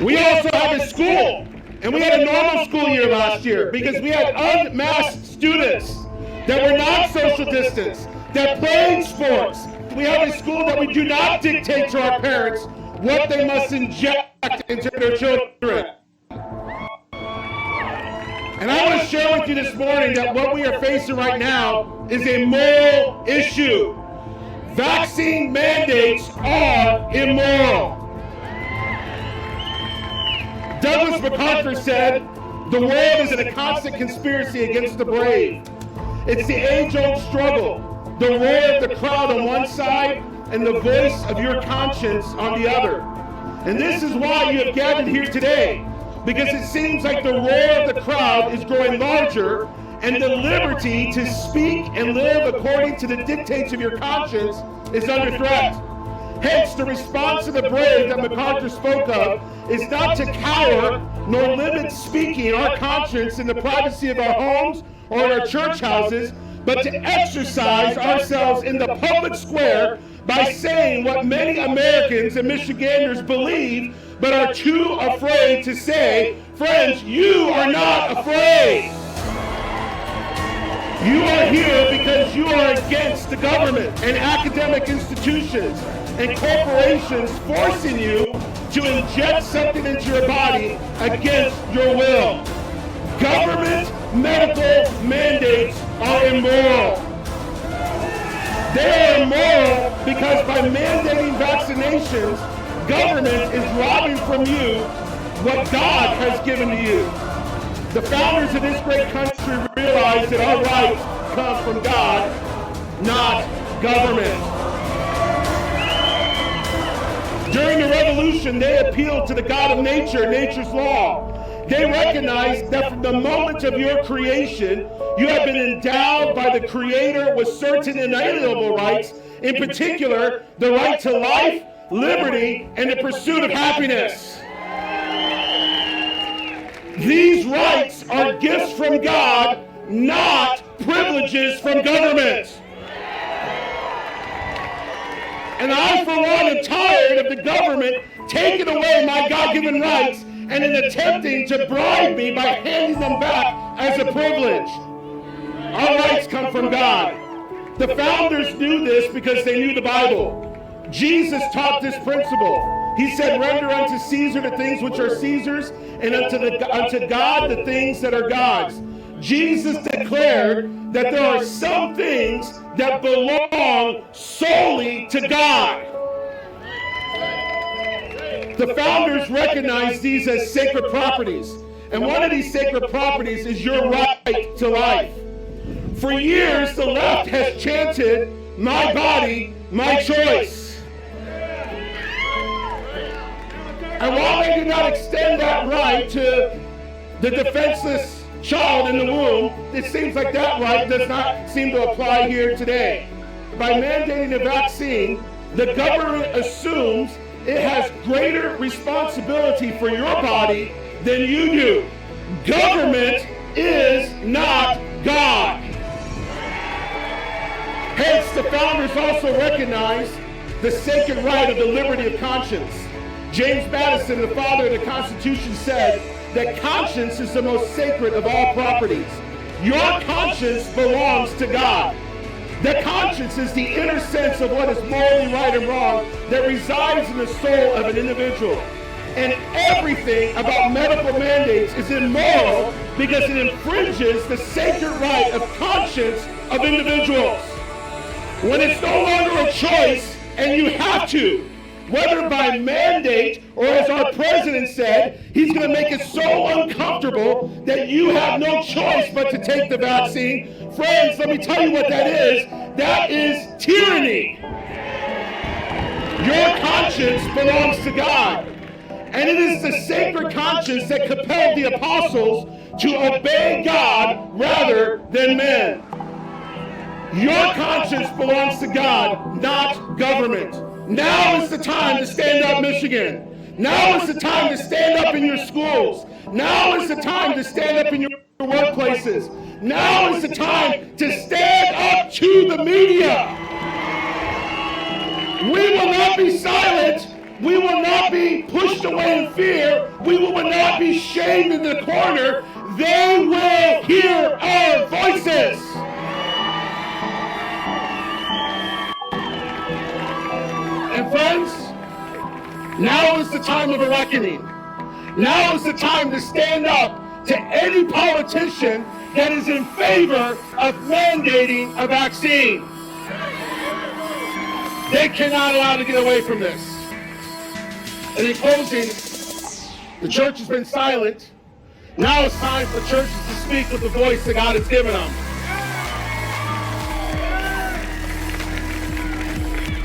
We also have a school, and we had a normal school year last year because we had unmasked students that were not social distance, that played sports. We have a school that we do not dictate to our parents what they must inject into their children. And I want to share with you this morning that what we are facing right now is a moral issue. Vaccine mandates are immoral. Douglas MacArthur said, "The world is in a constant conspiracy against the brave. It's the age-old struggle, the roar of the crowd on one side and the voice of your conscience on the other." And this is why you have gathered here today, because it seems like the roar of the crowd is growing larger and the liberty to speak and live according to the dictates of your conscience is under threat. Hence, the response to the brave that MacArthur spoke of is not to cower nor limit speaking our conscience in the privacy of our homes or in our church houses, but to exercise ourselves in the public square by saying what many Americans and Michiganders believe but are too afraid to say. Friends, you are not afraid. You are here because you are against the government and academic institutions and corporations forcing you to inject something into your body against your will. Government medical mandates are immoral. They are immoral because by mandating vaccinations, government is robbing from you what God has given to you. The founders of this great country realized that our rights come from God, not government. During the revolution, they appealed to the God of nature, nature's law. They recognized that from the moment of your creation, you have been endowed by the Creator with certain inalienable rights, in particular, the right to life, liberty, and the pursuit of happiness. These rights are gifts from God, not privileges from government. And I, for one, am tired of the government taking away my God-given rights and in attempting to bribe me by handing them back as a privilege. Our rights come from God. The founders knew this because they knew the Bible. Jesus taught this principle. He said, "Render unto Caesar the things which are Caesar's, and unto God the things that are God's." Jesus declared that there are some things that belong solely to God. The founders recognized these as sacred properties. And one of these sacred properties is your right to life. For years, the left has chanted, "My body, my choice." And while they do not extend that right to the defenseless child in the womb, it seems like that right does not seem to apply here today. By mandating a vaccine, the government assumes it has greater responsibility for your body than you do. Government is not God. Hence, the founders also recognized the sacred right of the liberty of conscience. James Madison, the father of the Constitution, said that conscience is the most sacred of all properties. Your conscience belongs to God. The conscience is the inner sense of what is morally right and wrong that resides in the soul of an individual. And everything about medical mandates is immoral because it infringes the sacred right of conscience of individuals. When it's no longer a choice and you have to, whether by mandate or, as our president said, he's going to make it so uncomfortable that you have no choice but to take the vaccine. Friends, let me tell you what that is. That is tyranny. Your conscience belongs to God. And it is the sacred conscience that compelled the apostles to obey God rather than men. Your conscience belongs to God, not government. Now is the time to stand up, Michigan. Now is the time to stand up in your schools. Now is the time to stand up in your workplaces. Now is the time to stand up to the media. We will not be silent. We will not be pushed away in fear. be shamed in the corner. They will hear our voices. And friends, now is the time of a reckoning. Now is the time to stand up to any politician that is in favor of mandating a vaccine. They cannot allow to get away from this. And in closing, the church has been silent. Now it's time for churches to speak with the voice that God has given them.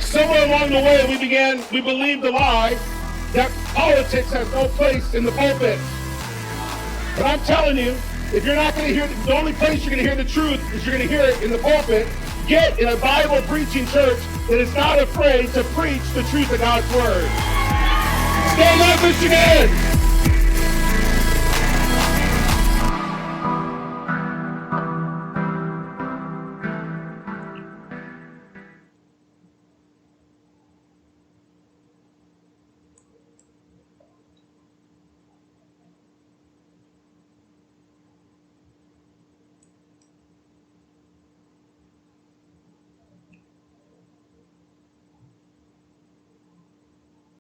Somewhere along the way, we believed the lie that politics has no place in the pulpit. But I'm telling you, if you're not going to hear, the only place you're going to hear the truth is you're going to hear it in the pulpit. Get in a Bible preaching church that is not afraid to preach the truth of God's word. Stand up, Michigan!